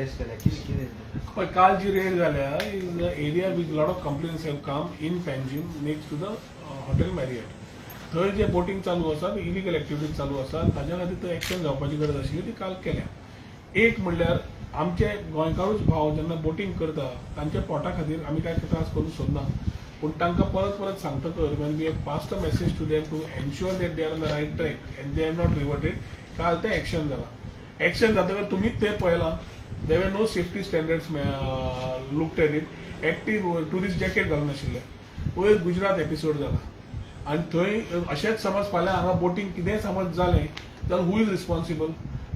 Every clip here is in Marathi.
अरेस्ट केल्या कितें पळय काल जी रेड जाल्या is area with lot of complaints have come in Panjim next to the hotel Marriott. थंय जे बोटिंग चालू आसा इलिगल एक्टिविटीज चालू आसा ताज्या खातीर थंय एक्शन जावपाची गरज आशिल्ली ती काल केल्या. एक म्हणल्यार आमचे गोंयकारूच भाव जेन्ना बोटिंग करता तांच्या पोटा खातीर आमी कांय त्रास करूंक सोदना, पूण तांकां परत परत सांगतकर when we have passed a message to them to ensure that they are on the right track and they are not reverted. काल तें एक्शन जालां. एक्शन जातकर तुमीच तें पळयलां. There were no safety standards looked at it. Active tourist jacket घालून आशिल्ले. वयर गुजरात एपिसोड जाला आनी थंय अशेंच समज फाल्यां हांगा बोटिंग कितेंय समज जालें जाल्यार who is responsible.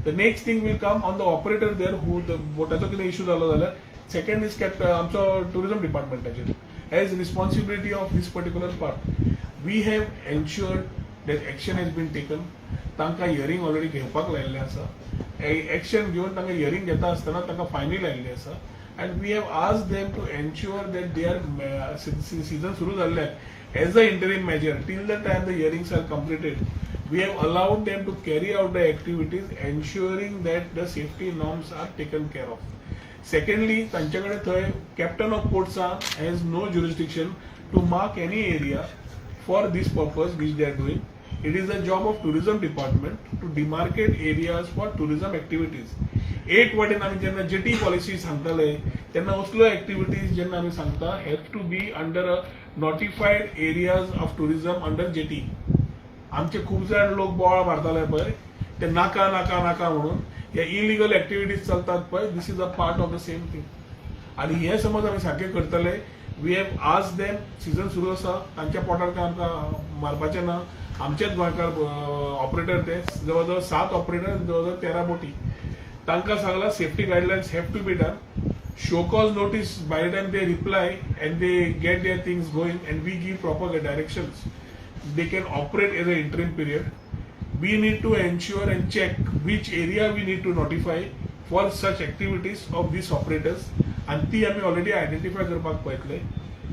The next thing will come on the operator there who बोटाचो कितें इश्यू जालो जाल्यार सेकंड इज केप्ट आमचो टुरिजम डिपार्टमेंटाचेर as responsibility of this particular part. We have ensured that action has been taken. तांकां हियरींग ऑलरेडी घेवपाक लायिल्लें आसा. एक्शन घेवन तांकां हियरींग घेता आसतना तांकां फायनी लायिल्ली आसा. And we have asked them to ensure that they are season सुरू जाल्ल्यान as a interim measure till the time the hearings are completed we have allowed them to carry out the activities ensuring that the safety norms are taken care of. Secondly, तांच्याकडे थंय captain of ports has no jurisdiction to mark any area for this purpose which they are doing. It is the job of tourism department to demarcate areas for tourism activities. एक वाटेन आमी जेन्ना जेटी पॉलिसी सांगताले तेन्ना असलो एक्टिविटीज जेन्ना आमी सांगता have to be under a notified areas of tourism under jetty. आमचे खूप जाण लोक बोवाळ मारताले पळय ते नाका नाका नाका म्हणून हे इलिगल एक्टिविटीज चलतात पळय this is a part of the same thing. आणि हे समज आमी सारकें करतले we have asked them season सुरू आसा तांच्या पोटार काय आमकां मारपाचें ना. आमचेच गोंयकार ऑपरेटर ते जवळ जवळ 7 ऑपरेटर जवळ जवळ 13 बोटी. तांकां सांगलां safety guidelines have to be done. Show cause notice by the time they reply and they get their things going and we give proper directions. They can operate as an interim period. We need to ensure and check which area we need to notify for such activities of these operators. And ती आम्ही ऑलरेडी आयडेंटिफाय करपाक पळयतले.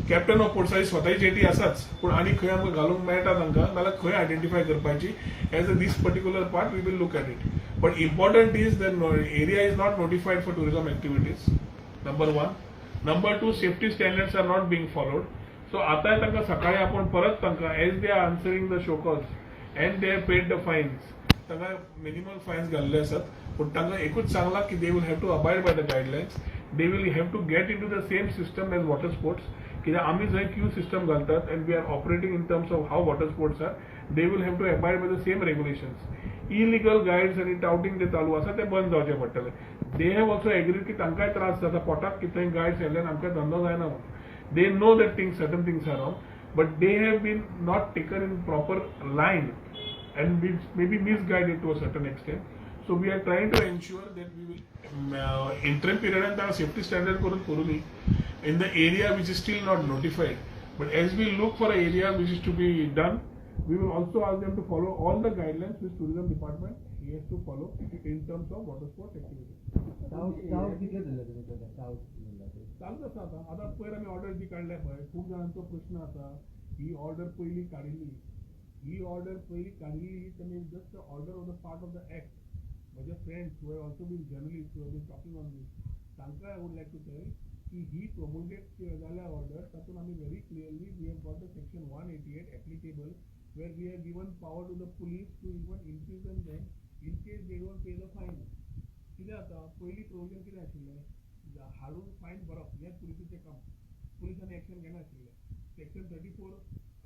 कॅप्टन ऑफ पोर्ट्साची स्वताची जेटी आसाच पूण आनी खंय आमकां घालूंक मेळटा तांकां नाल्यार खंय आयडेंटिफाय करपाची as a this particular part we will look at it. But important is the area is not notified for tourism activities. Number 1. Number 2, safety standards are not being followed. So आता तांकां सकाळी आपण परत तांकां as they are answering the show cause and they have paid the fines तांकां मिनिमल फायन्स घाल्ले आसात. पूण तांकां एकूच सांगलां की they will have to abide by the guidelines. They will have to get into the same system as water sports. कित्याक आमी जंय क्यू सिस्टम घालतात and we are operating in terms of how water sports are they will have to abide by the same regulations. Illegal guides आनी टाउटिंग जे चालू आसा ते बंद जावचे पडटले. दे हॅव ऑल्सो एग्रीड की तांकांय त्रास जाता पोटाक की थंय गायड्स येयल्यान आमकां धंदो जायना म्हणून. They know that certain things are wrong, but they have been not taken in proper line and maybe misguided to a certain extent. So we are trying to ensure that we will interim period and the safety standard kuru in the area which is still not notified. But as we look for an area which is to be done, we will also ask them to follow all the guidelines which tourism department has to follow in terms of water sports activities. चालूच आसा आता पयर आमी ऑर्डर जी काडल्या पळय खूप जाणांचो प्रश्न आसा ही ऑर्डर पयली काडिल्ली. ही ऑर्डर पयली काडिल्ली तेन्ना just order of the part of the act. म्हजे friends who have also been journalist who have been talking on this तांकां I would like to tell की ही प्रोमोगेट जाल्या ऑर्डर तातूंत आमी very clearly we have got the section 188 applicable where we have given power to the police to even imprison them in case they don't pay the fine. कितें जाता पयली प्रोविजन कितें आशिल्लें हाडून फायन भरप हेच पुलिसेचें काम. पुलिसांनी एक्शन घेना आशिल्लें. सेक्शन 34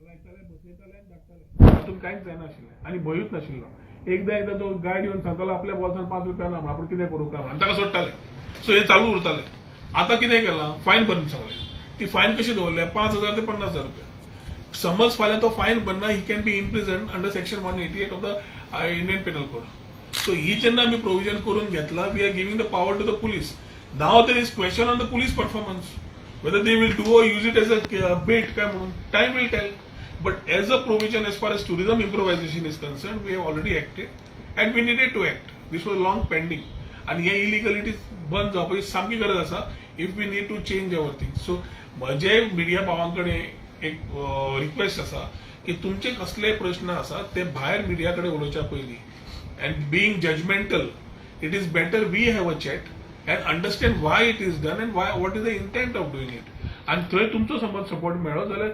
लायताले बसयताले आनी धाडटाले. तातूंत कांयच जायना आशिल्लें आनी भंयूच नाशिल्लो. एकदां तो गायड येवन सांगतालो आपल्या बॉल्सान 5 रुपया ना आपूण कितें करूं काय आनी ताका सोडटाले. सो हे चालू उरतालें. आतां कितें केलां फायन भरून सांगलें. ती फायन कशी दवरल्या 5,000 ते 50,000 रुपया. समज फाल्यां तो फायन भरना he can be imprisoned under section 188 of the Indian penal code. So ही जेन्ना आमी प्रोविजन करून घेतला we are giving the power to the police. Now there is question on the police performance, whether they will do or use it as a bait. Time will tell. But as a provision, as far as tourism improvisation is concerned, we have already acted and we needed to act. This was long pending. And here illegalities बंद जावपाची सामकी गरज आसा if we need to change our things. So म्हजे मिडिया भावांकडे एक रिक्वेस्ट आसा की तुमचे कसले प्रश्न आसा ते भायर मिडिया कडेन उलोवच्या पयलीं and being judgmental, it is better we have a chat. and understand why it is done and what is the intent of doing it. And थंय तुमचो समज सपोर्ट मेळ्ळो जाल्यार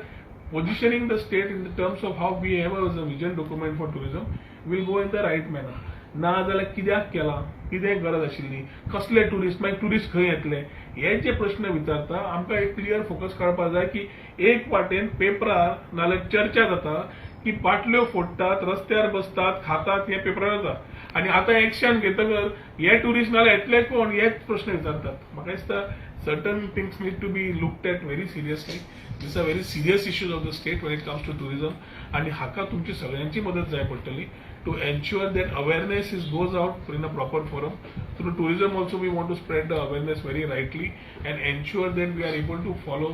positioning the state in the terms of how we have as a vision document for tourism will go in the right manner. ना जाल्यार कित्याक केला, कितें गरज आशिल्ली, कसले टुरिस्ट, मागीर टुरिस्ट खंय येतले, हे जे प्रश्न विचारता आमकां एक क्लियर फोकस काडपाक जाय की एक वाटेन पेपरार नाल्यार चर्चा जाता की पाटल्यो फोडटात, रस्त्यार बसतात, खातात, हे पेपरार जाता आणि आता एक्शन घेतकर हे टुरिस्ट नाल्यार येतले कोण हेच प्रश्न विचारतात. म्हाका दिसता certain things need to be looked at very seriously. These are very serious issues of the state when it comes to tourism. आणि हाका तुमची सगळ्यांची मदत जाय पडटली to ensure that awareness goes out in a proper forum. Through tourism also we want to spread the awareness very rightly and ensure that we are able to follow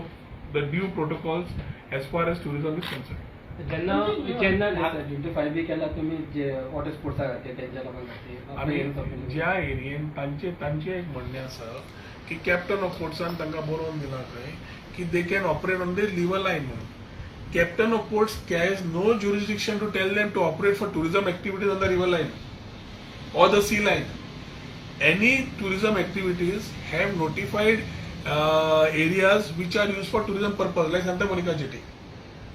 the due protocols as far as tourism is concerned. ज्यांना आयडेंटिफाय बी केला तुम्ही जे वॉटर स्पोर्ट्सा खातीर त्यांच्या लोकांक आणि ज्या एरियेन तांचे एक म्हणणें आसा की कॅप्टन ऑफ पोर्ट्सान तांकां बरोवन दिला खंय की they can operate on the river line म्हणून. Captain of ports has no jurisdiction to tell them to operate for tourism activities on the river line or the sea line. Any tourism activities have notified areas which are used for tourism purpose, like Santa Monica Jetty,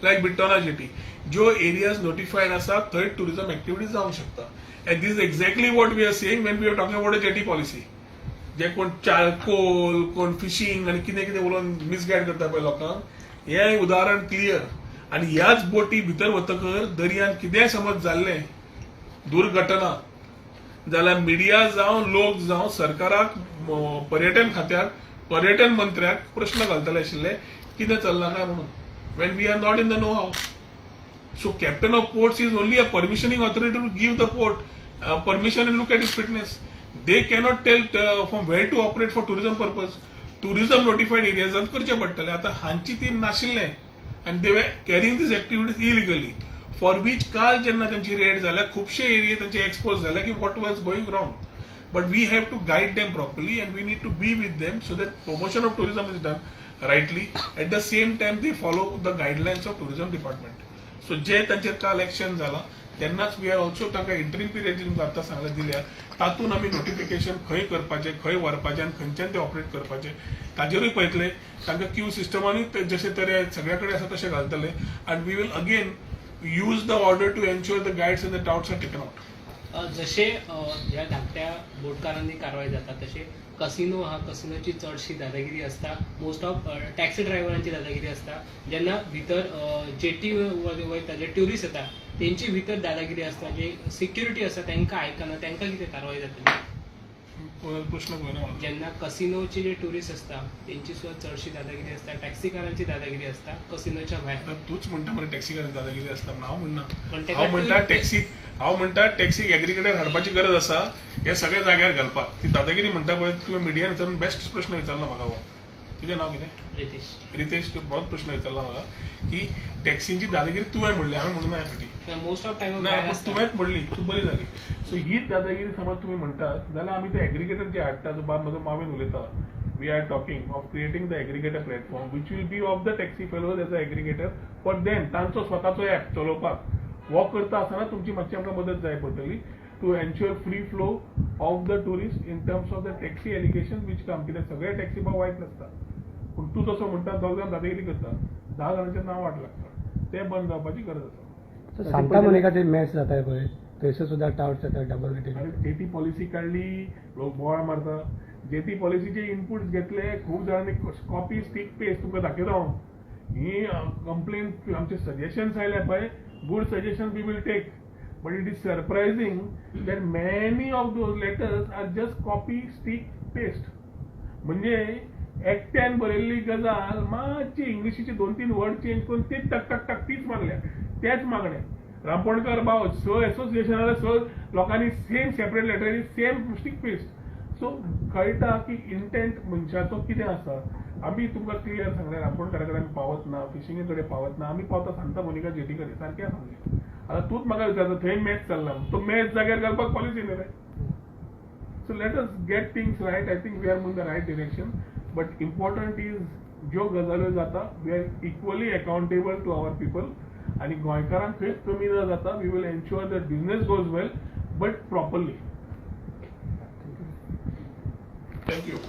like Bittona Jetty. जो areas notified asa, third tourism activities जावंक शकता. And this is exactly what we are saying when we are talking about a jetty policy. जे कोण चारकोल, कोण फिशिंग आणि कितें कितें उलोवन मिसगायड करता पळय लोकांक, हें उदाहरण क्लियर. आणि ह्याच बोटी भितर वतकर दर्यान कितें समज जाल्लें दुर्घटना जाल्यार मिडिया जावं लोक जावं सरकाराक पर्यटन खात्याक पर्यटन मंत्र्याक प्रश्न घालतले आशिल्ले कितें चल्लां काय म्हणून when we are not in the know how. So captain of ports is only a permissioning authority to give the port permission and look at its fitness. They cannot tell from where to operate for tourism purpose. Tourism notified areas करचे पडटले. आता हांची ती नाशिल्लें and they were carrying these activities illegally, for which काल जेन्ना तांची रेड जाल्या खुबशे एरिये तांचे एक्सपोज झाले की what was going wrong. But we have to guide them properly and we need to be with them so that promotion of tourism is done rightly. At the same time they follow the guidelines of tourism department. So जे तांचेर काल एक्शन जाला तेन्नाच वी आर ऑल्सो तांकां इंटरीम पिरियड आतां सांगले दिल्या तातूंत आमी नोटिफिकेशन खंय करपाचें, खंय व्हरपाचें आनी खंयच्यान ते ऑपरेट करपाचें ताजेरूय पळयतले. तांकां क्यू सिस्टमानूय जशे तरेन सगळ्या कडेन आसा तशें घालतले आनी we will again use the order to ensure the guides and the touts are taken out. जसे ह्या धाकट्या बोटकारांनी कारवाय जाता तसे कसिनो हा कसिनोची चडशी दादागिरी असता. मोस्ट ऑफ टॅक्सी ड्रायव्हरांची दादागिरी असता. जेन्ना भितर जेटी वयता जे ट्युरिस्ट येता तेंची भितर दादागिरी असता. जे सिक्युरिटी आसा तांकां आयकना तांकां कितें कारवाय जातली. प्रश्न जेन्ना कसिनोचे जे टुरिस्ट असता त्यांची सुद्धा चडशी दादागिरी असता. टॅक्सीकारांची दादागिरी असता कसिनोच्या भायर. तूच म्हणटा मरे टॅक्सीकारांची दादागिरी असता. हांव म्हणटा टॅक्सी एग्रिगेटर हाडपाची गरज आसा हे सगळ्या जाग्यार घालपाक. ती दादागिरी म्हणटा पळय तुवें मिडियान विचारून बेस्ट प्रश्न विचारला म्हाका. हो तुजें नांव कितें? रितेश. तूं बहुत प्रश्न विचारला म्हाका की टॅक्सींची दादागिरी तुवें म्हणली, हांवें म्हणून ना फाटी. मोस्ट ऑफ टायम तुवेंच म्हणली, तूं बरी जाली. सो हीच दादागिरी समज तुम्ही म्हणटात जाल्यार आमी ते एग्रिगेटर जे हाडटा जो बाब म्हजो मावेन उलयता, we are talking of creating the aggregator platform which will be of the taxi fellows as a aggregator for then तांचो स्वताचो ऍप चलोवपाक. वो करता आसतना तुमची मातशी आमकां मदत जाय पडटली to ensure free flow of the tourist in terms of the taxi allegation which come. कित्याक सगळे टॅक्सी बाब वायट नासता पूण तूं जसो म्हणटा दोग जाण दादागिरी करता, 10 जाणांचें नांव वाट लागता. तें बंद जावपाची गरज आसा. सांता मोनिकाचे मॅच जाताय पळय थंयसर सुद्दां टाउट्स येता डबल रेटिंग. जेटी पॉलिसी काढली, लोक बोवाळ मारता. जेटी पॉलिसीचे इनपुट्स घेतले, खूप जणांनी कॉपी स्टिक पेस्ट तुमकां दाखयता हांव. ही कंप्लेन आमचे सजेशन्स आयले पळय, good suggestion we will take. But it is surprising that many of those letters are just copy stick paste. म्हणजे एकट्यान बरयल्ली गजाल मातशी इंग्लिशीचे 2-3 वर्ड चेंज करून तीच टक टक टक तीच मारल्या. त्याच मागण्या रामपणकर भाव स एसोसिएशनाले स लोकांनी सेम सेपरेट लेटरी सेम स्टिक पेस्ट. सो कळटा की इंटेंट मनशाचो कितें आसा. आमी तुमकां क्लियर सांगलें रामपणकरा कडेन आमी पावत ना, फिशिंगे कडेन पावत ना, आमी पावता सांता मोनिका जेटी कडेन. सारकें सांगलें. आतां तूंच म्हाका विचारता थंय मॅच चल्ला, तो मॅच जाग्यार घालपाक पॉलिसी न्ही रे. So let us get things right. I think we are moon the right direction. But important is ज्यो गजाल्यो जाता we are equally accountable to our people. आणि गोंयकारांक खंयच कमी न जाता. We will ensure that business goes well but properly. Thank you